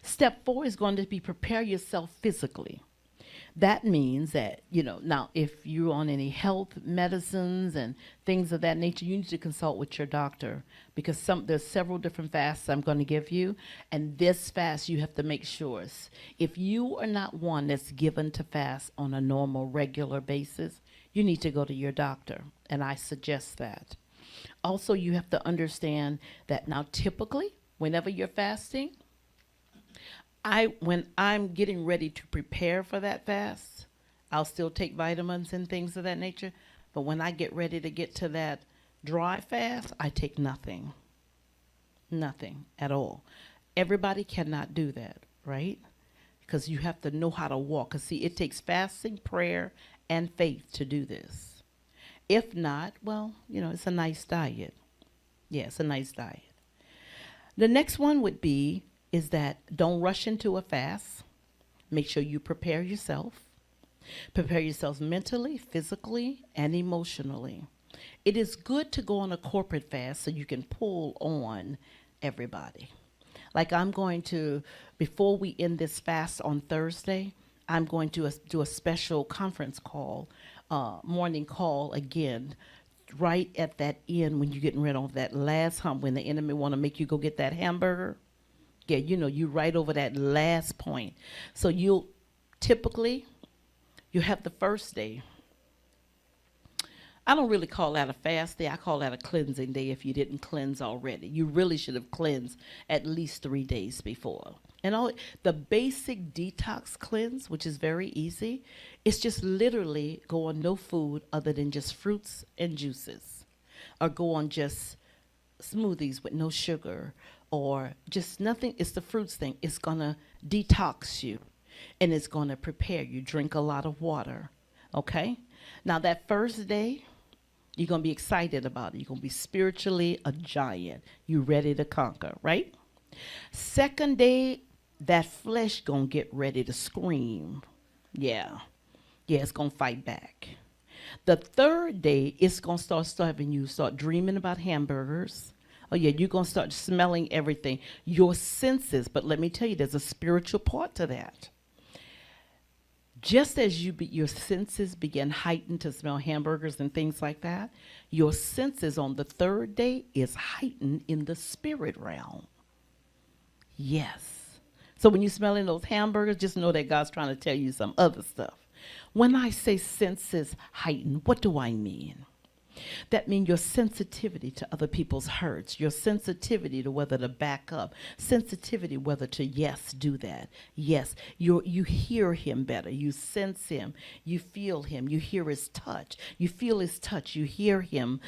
Step 4 is going to be prepare yourself physically. That means that, now if you're on any health medicines and things of that nature, you need to consult with your doctor because there's several different fasts I'm going to give you. And this fast, you have to make sure. If you are not one that's given to fast on a normal, regular basis, you need to go to your doctor. And I suggest that. Also, you have to understand that now typically, whenever you're fasting, when I'm getting ready to prepare for that fast, I'll still take vitamins and things of that nature. But when I get ready to get to that dry fast, I take nothing. Nothing at all. Everybody cannot do that, right? Because you have to know how to walk. Because see, it takes fasting, prayer, and faith to do this. If not, well, it's a nice diet. Yeah, it's a nice diet. The next one would be is that don't rush into a fast. Make sure you prepare yourself. Prepare yourself mentally, physically, and emotionally. It is good to go on a corporate fast so you can pull on everybody. Like I'm going to, before we end this fast on Thursday, I'm going to do a special conference call, morning call again, right at that end when you're getting rid of that last hump, when the enemy want to make you go get that hamburger. Yeah, you right over that last point. So you have the first day. I don't really call that a fast day. I call that a cleansing day if you didn't cleanse already. You really should have cleansed at least 3 days before. And the basic detox cleanse, which is very easy, it's just literally go on no food other than just fruits and juices. Or go on just smoothies with no sugar or just nothing. It's the fruits thing. It's going to detox you and it's going to prepare you. Drink a lot of water. Okay? Now that first day, you're going to be excited about it. You're going to be spiritually a giant. You're ready to conquer, right? Second day, that flesh going to get ready to scream. Yeah. Yeah, it's going to fight back. The third day, it's going to start having you start dreaming about hamburgers. Oh, yeah, you're going to start smelling everything. Your senses, but let me tell you, there's a spiritual part to that. Just as your senses begin heightened to smell hamburgers and things like that, your senses on the third day is heightened in the spirit realm. Yes. So when you're smelling those hamburgers, just know that God's trying to tell you some other stuff. When I say senses heightened, what do I mean? That means your sensitivity to other people's hurts, your sensitivity to whether to back up, sensitivity whether to, yes, do that. Yes, you hear him better. You sense him. You feel him. You hear his touch. You feel his touch. You hear him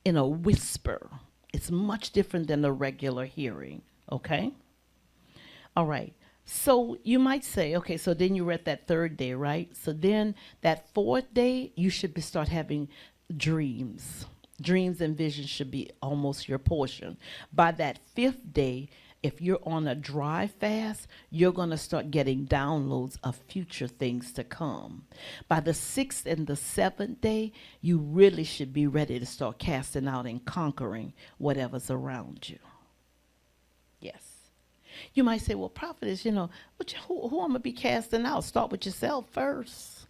in a whisper. It's much different than a regular hearing, okay? All right. So you might say, okay, so then you're at that third day, right? So then that fourth day, you should start having dreams. Dreams and visions should be almost your portion. By that fifth day, if you're on a dry fast, you're going to start getting downloads of future things to come. By the 6th and the 7th day, you really should be ready to start casting out and conquering whatever's around you. Yes. You might say, well, prophetess, who I'm going to be casting out? Start with yourself first.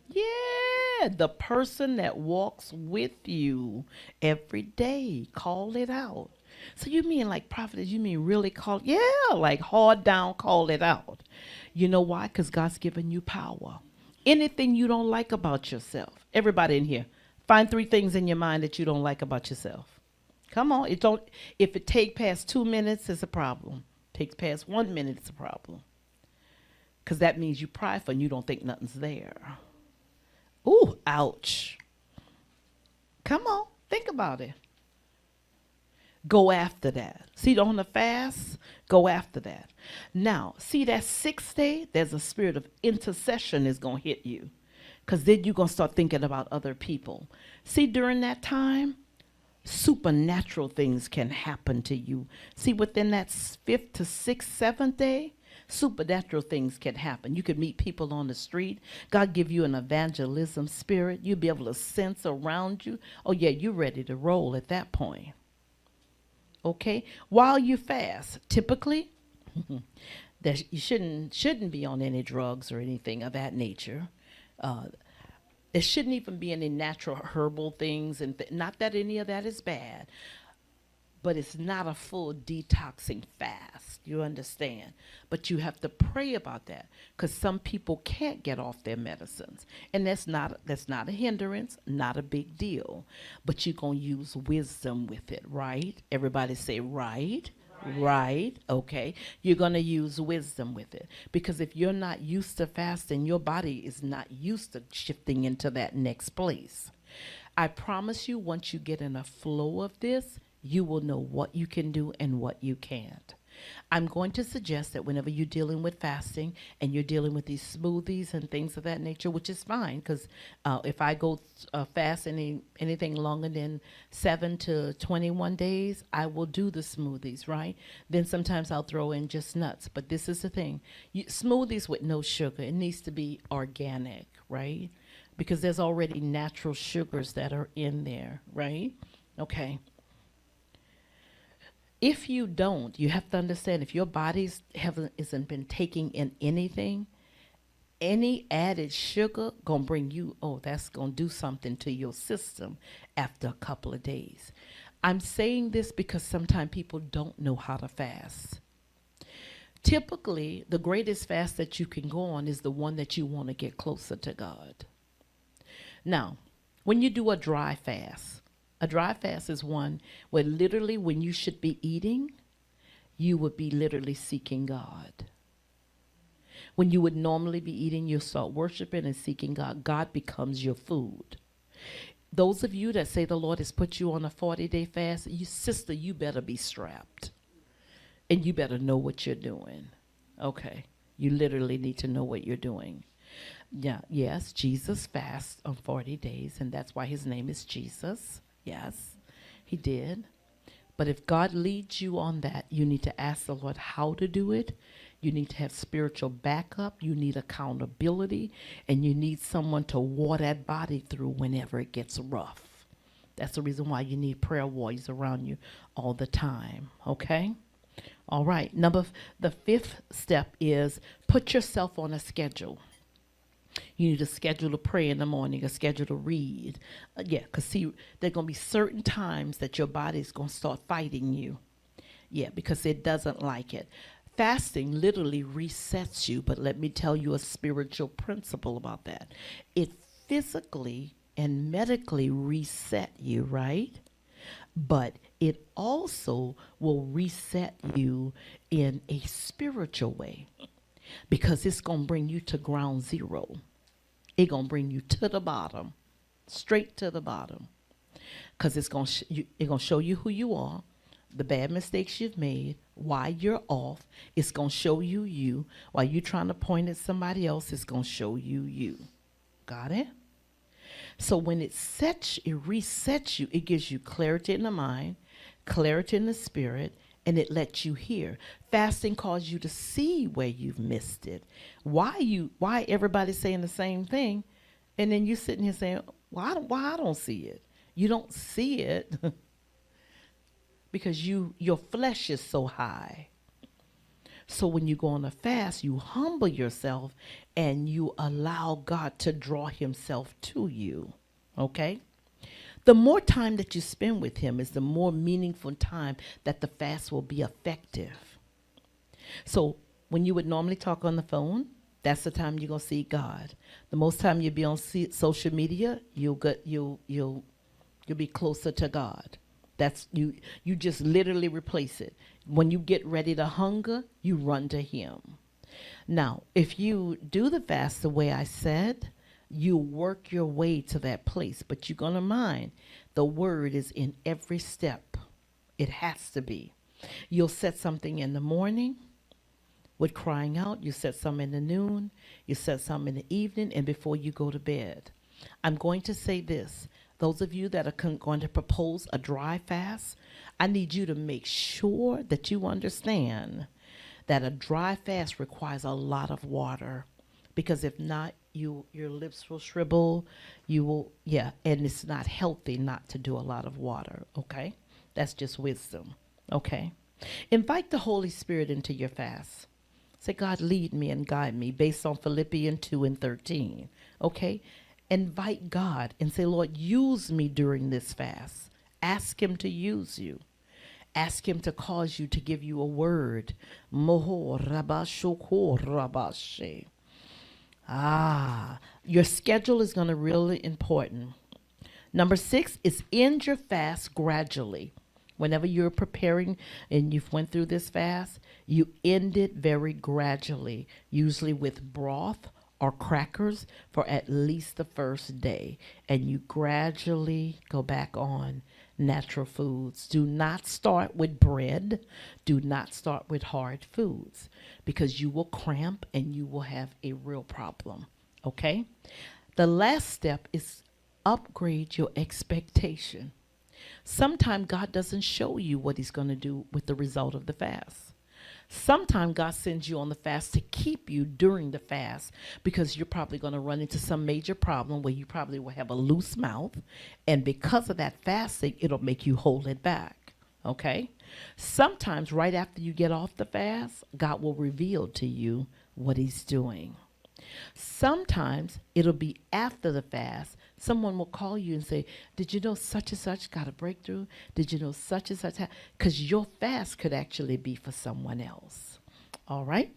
Yeah, the person that walks with you every day. Call it out. So you mean like prophetess, you mean really call? Yeah, like hard down, call it out. You know why? Because God's given you power. Anything you don't like about yourself. Everybody in here, find 3 things in your mind that you don't like about yourself. Come on. If it take past 2 minutes, it's a problem. Takes past 1 minute, it's a problem. Because that means you prideful and you don't think nothing's there. Ooh, ouch. Come on, think about it. Go after that. See, on the fast, go after that. Now, see that 6th day, there's a spirit of intercession is going to hit you. Because then you're going to start thinking about other people. See, during that time, supernatural things can happen to you. See, within that 5th to 6th, 7th day, supernatural things can happen. You could meet people on the street. God give you an evangelism spirit. You'll be able to sense around you. Oh, yeah, you're ready to roll at that point. Okay? While you fast, typically, that you shouldn't be on any drugs or anything of that nature. Uh, there shouldn't even be any natural herbal things, and not that any of that is bad, but it's not a full detoxing fast. You understand? But you have to pray about that because some people can't get off their medicines, and that's not a hindrance, not a big deal. But you're gonna use wisdom with it, right? Everybody say right. Right. Okay. You're going to use wisdom with it because if you're not used to fasting, your body is not used to shifting into that next place. I promise you, once you get in a flow of this, you will know what you can do and what you can't. I'm going to suggest that whenever you're dealing with fasting and you're dealing with these smoothies and things of that nature, which is fine because if I go fast anything longer than 7 to 21 days, I will do the smoothies, right? Then sometimes I'll throw in just nuts. But this is the thing. Smoothies with no sugar, it needs to be organic, right? Because there's already natural sugars that are in there, right? Okay. If you don't, you have to understand if your body's isn't been taking in anything, any added sugar gonna bring you, oh, that's gonna do something to your system after a couple of days. I'm saying this because sometimes people don't know how to fast. Typically, the greatest fast that you can go on is the one that you want to get closer to God. Now, when you do a dry fast is one where literally when you should be eating, you would be literally seeking God. When you would normally be eating, you'll start worshiping and seeking God. God becomes your food. Those of you that say the Lord has put you on a 40-day fast, sister, you better be strapped. And you better know what you're doing. Okay. You literally need to know what you're doing. Yeah, yes, Jesus fasts on 40 days, and that's why his name is Jesus. Yes, he did. But if God leads you on that, you need to ask the Lord how to do it. You need to have spiritual backup. You need accountability. And you need someone to war that body through whenever it gets rough. That's the reason why you need prayer warriors around you all the time. Okay? All right. The fifth step is put yourself on a schedule. You need a schedule to pray in the morning, a schedule to read. Because see, there are going to be certain times that your body's going to start fighting you. Yeah, because it doesn't like it. Fasting literally resets you, but let me tell you a spiritual principle about that. It physically and medically reset you, right? But it also will reset you in a spiritual way. Because it's going to bring you to ground zero. It's going to bring you to the bottom, straight to the bottom. Because it's going to show you who you are, the bad mistakes you've made, why you're off. It's going to show you you. While you're trying to point at somebody else, it's going to show you you. Got it? So when it resets you, it gives you clarity in the mind, clarity in the spirit, and it lets you hear. Fasting causes you to see where you've missed it. Why everybody's saying the same thing, and then you sitting here saying, why I don't see it? You don't see it because your flesh is so high. So when you go on a fast, you humble yourself and you allow God to draw himself to you. Okay? The more time that you spend with him is the more meaningful time that the fast will be effective. So when you would normally talk on the phone, that's the time you're going to see God. The most time you'll be on social media, you'll be closer to God. That's you just literally replace it. When you get ready to hunger, you run to him. Now, if you do the fast the way I said, you work your way to that place, but you're going to mind the word is in every step. It has to be. You'll set something in the morning with crying out. You set some in the noon. You set some in the evening and before you go to bed. I'm going to say this. Those of you that are going to propose a dry fast, I need you to make sure that you understand that a dry fast requires a lot of water. Because if not, your lips will shrivel, and it's not healthy not to do a lot of water, okay? That's just wisdom, okay? Invite the Holy Spirit into your fast. Say, God, lead me and guide me based on Philippians 2 and 13. Okay? Invite God and say, Lord, use me during this fast. Ask him to use you. Ask him to cause you to give you a word. Moho rabashoko rabashe. Your schedule is going to really important. Number 6 is end your fast gradually. Whenever you're preparing and you've went through this fast, you end it very gradually, usually with broth or crackers for at least the first day. And you gradually go back on natural foods. Do not start with bread. Do not start with hard foods because you will cramp and you will have a real problem. Okay? The last step is upgrade your expectation. Sometimes God doesn't show you what he's going to do with the result of the fast. Sometimes God sends you on the fast to keep you during the fast because you're probably going to run into some major problem where you probably will have a loose mouth. And because of that fasting, it'll make you hold it back. Okay? Sometimes right after you get off the fast, God will reveal to you what he's doing. Sometimes it'll be after the fast. Someone will call you and say, did you know such and such got a breakthrough? Did you know such and such? Because your fast could actually be for someone else. All right?